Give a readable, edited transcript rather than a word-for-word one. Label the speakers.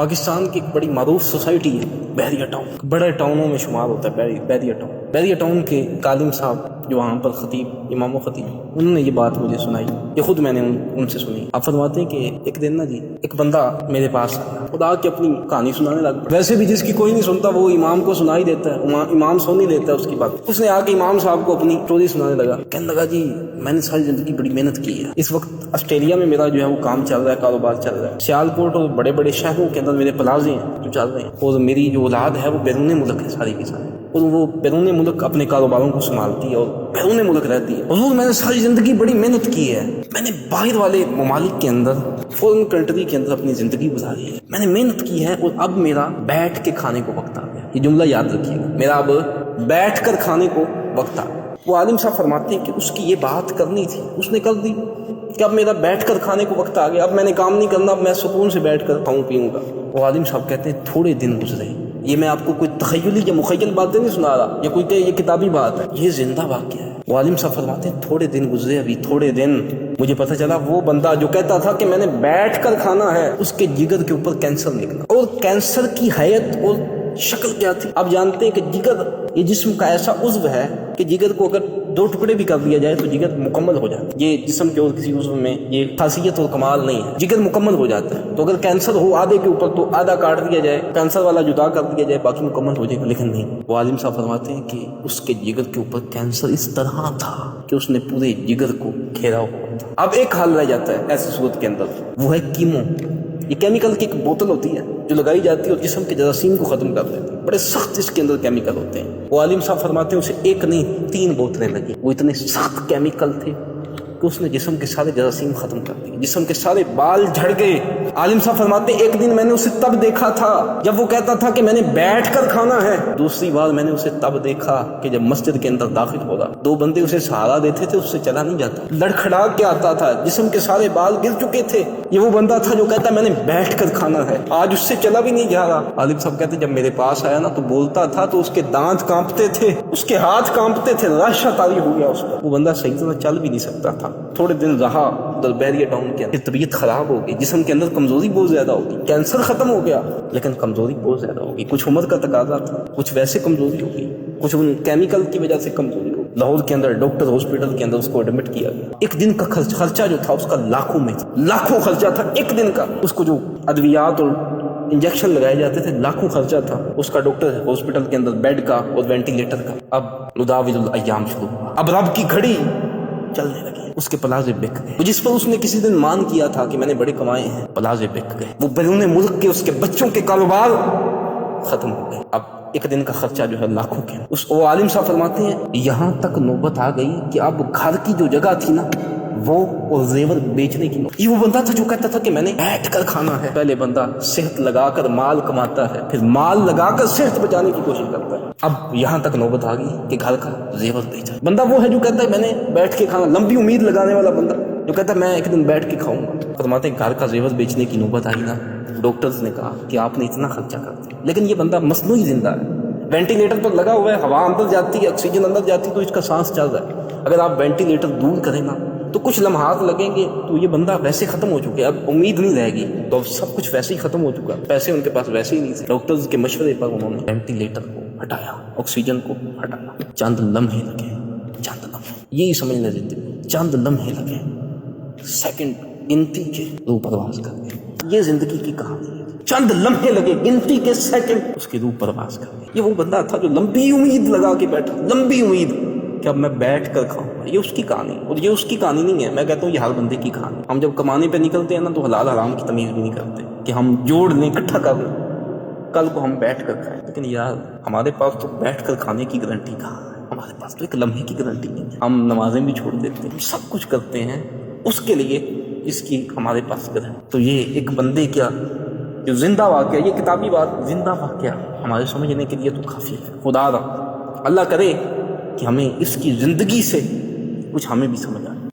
Speaker 1: پاکستان کی ایک بڑی معروف سوسائٹی ہے بحریہ ٹاؤن، بڑے ٹاؤنوں میں شمار ہوتا ہے بحریہ ٹاؤن۔ بحریہ ٹاؤن کے کالم صاحب جو وہاں پر خطیب، امام و خطیب، انہوں نے یہ بات مجھے سنائی، یہ خود میں نے ان سے سنی۔ آپ فرماتے ہیں کہ ایک دن نا جی ایک بندہ میرے پاس آیا، خدا کی اپنی کہانی سنانے لگا۔ ویسے بھی جس کی کوئی نہیں سنتا وہ امام کو سنا ہی دیتا ہے، امام سن نہیں دیتا ہے اس کی بات۔ اس نے آ کے امام صاحب کو اپنی اسٹوری سنانے لگا، کہنے لگا جی میں نے ساری زندگی بڑی محنت کی ہے، اس وقت آسٹریلیا میں میرا جو ہے وہ کام چل رہا ہے، کاروبار چل رہا ہے، سیالکوٹ اور بڑے بڑے شہروں کے اندر میرے پلازے ہیں جو چل رہے ہیں، اور میری جو اولاد ہے وہ بیرون ملک ہے ساری کی ساری، اور وہ بیرون ملک اپنے کاروباروں کو سنبھالتی ہے اور بیرون ملک رہتی ہے۔ حضور میں نے ساری زندگی بڑی محنت کی ہے، میں نے باہر والے ممالک کے اندر، فورن کنٹری کے اندر اپنی زندگی گزاری ہے، میں نے محنت کی ہے، اور اب میرا بیٹھ کے کھانے کو وقت آ گیا۔ یہ جملہ یاد رکھیے گا، میرا اب بیٹھ کر کھانے کو وقت آ گیا۔ وہ عالم صاحب فرماتے ہیں کہ اس کی یہ بات کرنی تھی، اس نے کر دی کہ اب میرا بیٹھ کر کھانے کو وقت آ گیا، اب میں نے کام نہیں کرنا، اب میں سکون سے بیٹھ کر کھاؤں پیوں گا۔ وہ عالم صاحب کہتے ہیں تھوڑے دن گزرے، یہ میں آپ کو کوئی تخیلی یا مخیل باتیں نہیں سنا رہا یا کوئی کہ یہ کتابی بات ہے، یہ زندہ واقعہ ہے۔ وہ عالم صاحب فرماتے ہیں تھوڑے دن گزرے، ابھی تھوڑے دن، مجھے پتہ چلا وہ بندہ جو کہتا تھا کہ میں نے بیٹھ کر کھانا ہے، اس کے جگر کے اوپر کینسر نکلا، اور کینسر کی حیت اور شکل کیا تھی آپ جانتے ہیں کہ جگر یہ جسم کا ایسا عضو ہے کہ جگر کو اگر 2 ٹکڑے بھی کر دیا جائے تو جگر مکمل ہو جاتا ہے۔ یہ جسم کے اور کسی عضو میں یہ خاصیت اور کمال نہیں ہے، جگر مکمل ہو جاتا ہے۔ تو اگر کینسر ہو آدھے کے اوپر تو آدھا کاٹ دیا جائے، کینسر والا جدا کر دیا جائے، باقی مکمل ہو جائے گا، لیکن نہیں۔ وہ عالم صاحب فرماتے ہیں کہ اس کے جگر کے اوپر کینسر اس طرح تھا کہ اس نے پورے جگر کو گھیرا ہوا تھا۔ اب ایک حال رہ جاتا ہے ایسی صورت کے اندر، وہ ہے کیمو۔ یہ کیمیکل کی ایک بوتل ہوتی ہے جو لگائی جاتی ہے اور جسم کے جراثیم کو ختم کر دیتی ہے، بڑے سخت اس کے اندر کیمیکل ہوتے ہیں۔ وہ عالم صاحب فرماتے ہیں اسے ایک نہیں 3 بوتلیں لگی، وہ اتنے سخت کیمیکل تھے کہ اس نے جسم کے سارے جراثیم ختم کر دیے، جسم کے سارے بال جھڑ گئے۔ عالم صاحب فرماتے ہیں ایک دن میں نے اسے تب دیکھا تھا جب وہ کہتا تھا کہ میں نے بیٹھ کر کھانا ہے، دوسری بار میں نے اسے تب دیکھا کہ جب مسجد کے اندر داخل ہو رہا، 2 بندے اسے سہارا دیتے تھے، اس سے چلا نہیں جاتا، لڑکھڑا کے آتا تھا، جسم کے سارے بال گر چکے تھے۔ یہ وہ بندہ تھا جو کہتا میں نے بیٹھ کر کھانا ہے، آج اس سے چلا بھی نہیں جا رہا۔ عالم صاحب کہتے جب میرے پاس آیا نا تو بولتا تھا تو اس کے دانت کانپتے تھے، اس کے ہاتھ کانپتے تھے، رشہ طاری ہو گیا اس پر، وہ بندہ صحیح طرح چل بھی نہیں سکتا تھا۔ تھوڑے دن رہا بحریہ ٹاؤن کے اندر، طبیعت خراب ہو گئی، جسم کے اندر کمزوری بہت زیادہ ہوگی، کینسر ختم ہو گیا لیکن کمزوری بہت زیادہ ہوگی، کچھ عمر کا تقاضا تھا، کچھ ویسے کمزوری ہوگی، کچھ ان کیمیکل کی وجہ سے کمزوری ہوگی۔ لاہور کے اندر ڈاکٹر ہاسپٹل کے اندر اس کو ایڈمٹ کیا گیا، ایک دن کا خرچہ جو تھا اس کا لاکھوں میں، لاکھوں خرچہ تھا ایک دن کا، اس کو جو ادویات اور انجیکشن لگائے جاتے تھے لاکھوں خرچہ تھا اس کا، ڈاکٹر ہاسپٹل کے اندر بیڈ کا اور وینٹیلیٹر کا۔ اب نداول الایام شروع ہوا، اب رب کی گھڑی چلنے لگی، اس کے پلازے بک گئے، جس پر اس نے کسی دن مان کیا تھا کہ میں نے بڑے کمائے ہیں، پلازے بک گئے، وہ بیرون ملک کے اس کے بچوں کے کاروبار ختم ہو گئے۔ اب ایک دن کا خرچہ جو ہے لاکھوں کے، وہ عالم صاحب فرماتے ہیں یہاں تک نوبت آ گئی کہ اب گھر کی جو جگہ تھی نا وہ اور زیور بیچنے کی نوبت۔ یہ وہ بندہ تھا جو کہتا تھا کہ میں نے بیٹھ کر کھانا ہے۔ پہلے بندہ صحت لگا کر مال کماتا ہے، پھر مال لگا کر صحت بچانے کی کوشش کرتا ہے، اب یہاں تک نوبت آ گئی کہ گھر کا زیور بیچا۔ بندہ وہ ہے جو کہتا ہے میں نے بیٹھ کے کھانا، لمبی امید لگانے والا بندہ جو کہتا ہے میں ایک دن بیٹھ کے کھاؤں گا۔ فرماتے ہیں گھر کا زیور بیچنے کی نوبت آئی نا، ڈاکٹرز نے کہا کہ آپ نے اتنا خرچہ کر دیا، لیکن یہ بندہ مصنوعی زندہ ہے، وینٹیلیٹر پر لگا ہوا ہے، ہوا اندر جاتی ہے، آکسیجن اندر جاتی ہے تو اس کا سانس چل رہا ہے۔ اگر آپ وینٹیلیٹر دور کریں نا تو کچھ لمحات لگیں گے تو یہ بندہ ویسے ختم ہو چکے، اب امید نہیں رہے گی، تو اب سب کچھ ویسے ہی ختم ہو چکا، پیسے ان کے پاس ویسے ہی نہیں تھے۔ ڈاکٹرز کے مشورے پر انہوں نے وینٹیلیٹر کو ہٹایا، آکسیجن کو ہٹایا، چند لمحے لگے، چند لمحے، یہی سمجھنا زندگی، چند لمحے لگے، سیکنڈ گنتی کے روح پرواز کر گئے۔ یہ زندگی کی کہانی ہے، چند لمحے لگے، گنتی کے سیکنڈ اس کی روح پرواز کر گئی۔ یہ وہ بندہ تھا جو لمبی امید لگا کے بیٹھا، لمبی امید کہ اب میں بیٹھ کر کھاؤں گا۔ یہ اس کی کہانی، اور یہ اس کی کہانی نہیں ہے، میں کہتا ہوں یہ ہر بندے کی کہانی۔ ہم جب کمانے پہ نکلتے ہیں نا تو حلال حرام کی تمیز بھی نہیں کرتے کہ ہم جوڑ لیں، اکٹھا کر لیں، کل کو ہم بیٹھ کر کھائیں، لیکن یار ہمارے پاس تو بیٹھ کر کھانے کی گارنٹی کہاں ہے، ہمارے پاس تو ایک لمحے کی گارنٹی نہیں ہے۔ ہم نمازیں بھی چھوڑ دیتے ہیں، سب کچھ کرتے ہیں اس کے لیے اس کی ہمارے پاس گارنٹی۔ تو یہ ایک بندے کیا جو زندہ واقعہ، یہ کتابی بات زندہ واقعہ ہمارے سمجھنے کے لیے تو کافی ہے۔ خدا اللہ کرے کہ ہمیں اس کی زندگی سے کچھ ہمیں بھی سمجھ آئے۔